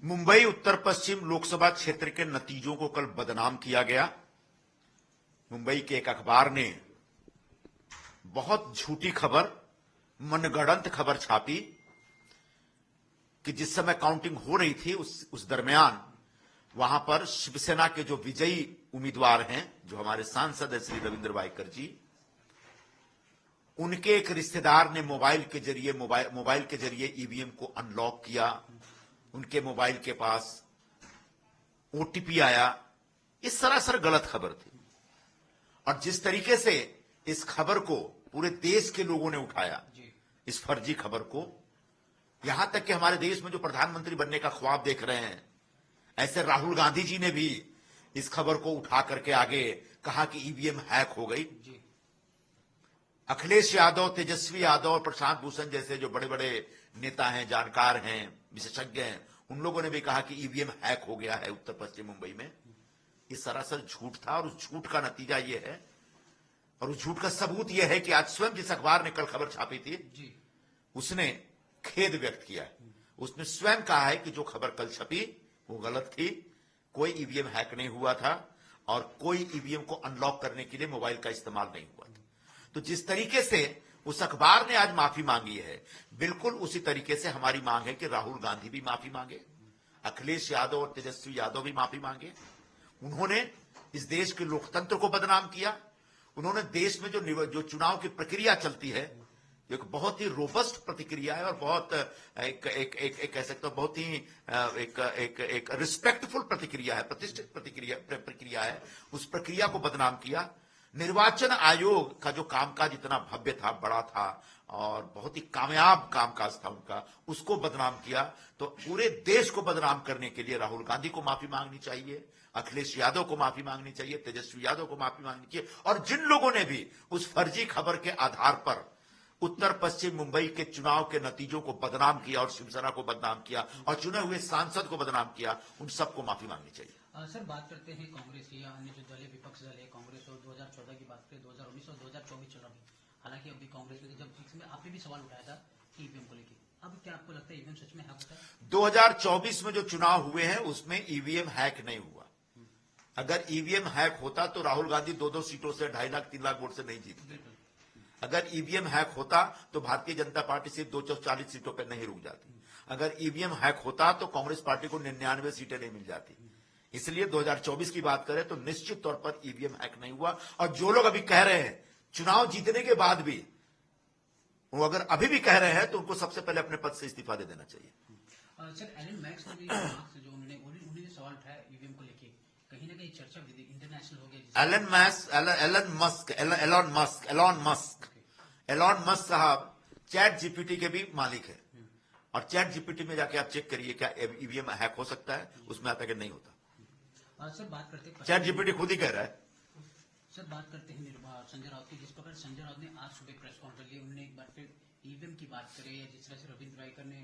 मुंबई उत्तर पश्चिम लोकसभा क्षेत्र के नतीजों को कल बदनाम किया गया। मुंबई के एक अखबार ने बहुत झूठी खबर, मनगढ़ंत खबर छापी कि जिस समय काउंटिंग हो रही थी उस दरमियान वहां पर शिवसेना के जो विजयी उम्मीदवार हैं, जो हमारे सांसद हैं श्री रविंद्र वायकर जी, उनके एक रिश्तेदार ने मोबाइल के जरिए ईवीएम को अनलॉक किया। उनके मोबाइल के पास ओटीपी आया। ये सरासर गलत खबर थी। और जिस तरीके से इस खबर को पूरे देश के लोगों ने उठाया, इस फर्जी खबर को, यहां तक कि हमारे देश में जो प्रधानमंत्री बनने का ख्वाब देख रहे हैं, ऐसे राहुल गांधी जी ने भी इस खबर को उठा करके आगे कहा कि ईवीएम हैक हो गई। अखिलेश यादव, तेजस्वी यादव और प्रशांत भूषण जैसे जो बड़े बड़े नेता हैं, जानकार हैं, विशेषज्ञ हैं, उन लोगों ने भी कहा कि ईवीएम हैक हो गया है उत्तर पश्चिम मुंबई में। ये सरासर झूठ था और उस झूठ का नतीजा ये है, और उस झूठ का सबूत यह है कि आज स्वयं जिस अखबार ने कल खबर छापी थी, उसने खेद व्यक्त किया है। उसने स्वयं कहा है कि जो खबर कल छपी वो गलत थी। कोई ईवीएम हैक नहीं हुआ था और कोई ईवीएम को अनलॉक करने के लिए मोबाइल का इस्तेमाल नहीं हुआ था। तो जिस तरीके से उस अखबार ने आज माफी मांगी है, बिल्कुल उसी तरीके से हमारी मांग है कि राहुल गांधी भी माफी मांगे, अखिलेश यादव और तेजस्वी यादव भी माफी मांगे। उन्होंने इस देश के लोकतंत्र को बदनाम किया। उन्होंने देश में जो चुनाव की प्रक्रिया चलती है, एक बहुत ही रोबस्ट प्रतिक्रिया है और बहुत कह सकते हो बहुत ही एक रिस्पेक्टफुल प्रतिक्रिया है, प्रतिष्ठित प्रक्रिया है, उस प्रक्रिया को बदनाम किया। निर्वाचन आयोग का जो कामकाज इतना भव्य था, बड़ा था और बहुत ही कामयाब कामकाज था उनका, उसको बदनाम किया। तो पूरे देश को बदनाम करने के लिए राहुल गांधी को माफी मांगनी चाहिए, अखिलेश यादव को माफी मांगनी चाहिए, तेजस्वी यादव को माफी मांगनी चाहिए। और जिन लोगों ने भी उस फर्जी खबर के आधार पर उत्तर पश्चिम मुंबई के चुनाव के नतीजों को बदनाम किया और शिवसेना को बदनाम किया और चुने हुए सांसद को बदनाम किया, उन सबको माफी मांगनी चाहिए। सर, बात करते हैं कांग्रेस या अन्य जो दल है, विपक्ष दल है, कांग्रेस और 2014 की बात करें, 2019 और 2024 चुनाव में, हालांकि अभी कांग्रेस ने जब इसमें आपने भी सवाल उठाया था ईवीएम को लेकर, अब क्या आपको लगता है ईवीएम सच में हैक होता है? 2024 में जो चुनाव हुए हैं उसमें ईवीएम हैक नहीं हुआ। अगर ईवीएम हैक होता तो राहुल गांधी 2-2 सीटों से 2.5 लाख 3 लाख वोट से नहीं जीतते। अगर ईवीएम हैक होता तो भारतीय जनता पार्टी सिर्फ 240 सीटों पर नहीं रुक जाती। अगर ईवीएम हैक होता तो कांग्रेस पार्टी को 99 सीटें नहीं मिल जाती। इसलिए 2024 की बात करें तो निश्चित तौर पर ईवीएम हैक नहीं हुआ। और जो लोग अभी कह रहे हैं चुनाव जीतने के बाद भी, वो अगर अभी भी कह रहे हैं तो उनको सबसे पहले अपने पद से इस्तीफा दे देना चाहिए। सर, एलन मैक्स ने भी जो उन्होंने सवाल उठाया ईवीएम को लेकर, कहीं ना कहीं चर्चा इंटरनेशनल हो गया। एलॉन मस्क साहब चैट जीपीटी के भी मालिक है और चैट जीपीटी में जाके आप चेक करिए क्या ईवीएम हैक हो सकता है, उसमें आता कि नहीं होता। सर, बात करते हैं चैट जीपीटी खुद ही कह रहा है। सर, बात करते हैं संजय राउत की। जिस प्रकार संजय राउत ने आज सुबह प्रेस कॉन्फ्रेंस ली, उन्होंने एक बार फिर ईवीएम की बात करें या जिस तरह से रविंद्र वायकर ने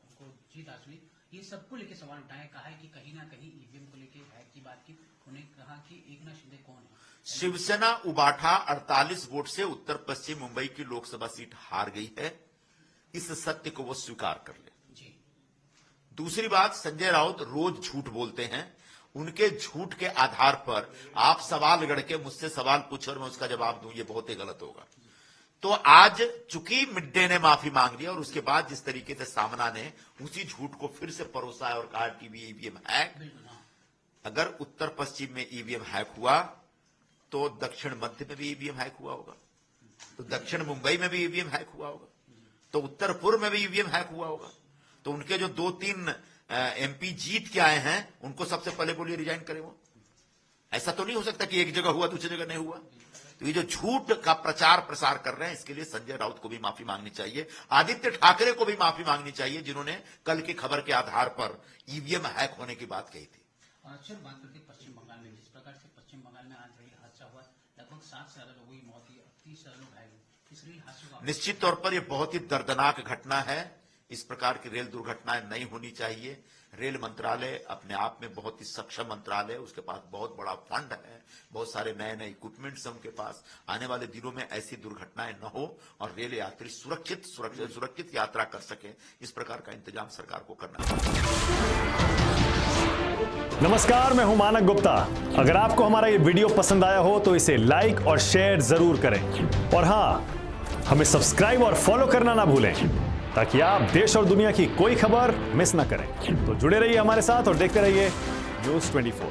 उनको जीत हासिल, ये सबको लेकर सवाल उठाया, कहा है कि कहीं ना कहीं ईवीएम को लेकर हैक की बात की। उन्हें कहा कि एकनाथ शिंदे कौन है? शिवसेना उबाठा 48 वोट से उत्तर पश्चिम मुंबई की लोकसभा सीट हार गई है। इस सत्य को वो स्वीकार कर ले। दूसरी बात, संजय राउत रोज झूठ बोलते हैं। उनके झूठ के आधार पर आप सवाल गढ़ के मुझसे सवाल पूछो और मैं उसका जवाब दूं, ये बहुत ही गलत होगा। तो आज चूंकि मिड डे ने माफी मांग लिया और उसके बाद जिस तरीके से सामना ने उसी झूठ को फिर से परोसा है और कहा कि ईवीएम हैक। अगर उत्तर पश्चिम में ईवीएम हैक हुआ तो दक्षिण मध्य में भी ईवीएम हैक हुआ होगा, तो दक्षिण मुंबई में भी ईवीएम हैक हुआ होगा, तो उत्तर पूर्व में भी ईवीएम हैक हुआ होगा। तो उनके जो 2-3 एमपी जीत के आए हैं उनको सबसे पहले बोलिए रिजाइन करें। वो ऐसा तो नहीं हो सकता कि एक जगह हुआ दूसरी जगह नहीं हुआ। तो ये जो झूठ का प्रचार प्रसार कर रहे हैं, इसके लिए संजय राउत को भी माफी मांगनी चाहिए, आदित्य ठाकरे को भी माफी मांगनी चाहिए, जिन्होंने कल की खबर के आधार पर ईवीएम हैक होने की बात कही थी। सर, बात करते हैं पश्चिम बंगाल में। जिस प्रकार से पश्चिम बंगाल में आज रेल हादसा हुआ, लगभग 7 से ज्यादा लोगों की मौत हुई, 30 से ज्यादा लोग घायल हुए। इस रेल हादसे निश्चित तौर पर यह बहुत ही दर्दनाक घटना है। इस प्रकार की रेल दुर्घटनाएं नहीं होनी चाहिए। रेल मंत्रालय अपने आप में बहुत ही सक्षम मंत्रालय है, उसके पास बहुत बड़ा फंड है, बहुत सारे नए नए इक्विपमेंट्स हैं उनके पास। आने वाले दिनों में ऐसी दुर्घटनाएं न हो और रेल यात्री सुरक्षित यात्रा कर सके, इस प्रकार का इंतजाम सरकार को करना चाहिए। नमस्कार, मैं हूं मानक गुप्ता। अगर आपको हमारा ये वीडियो पसंद आया हो तो इसे लाइक और शेयर जरूर करें और हां, हमें सब्सक्राइब और फॉलो करना ना भूलें ताकि आप देश और दुनिया की कोई खबर मिस ना करें। तो जुड़े रहिए हमारे साथ और देखते रहिए न्यूज़ 24।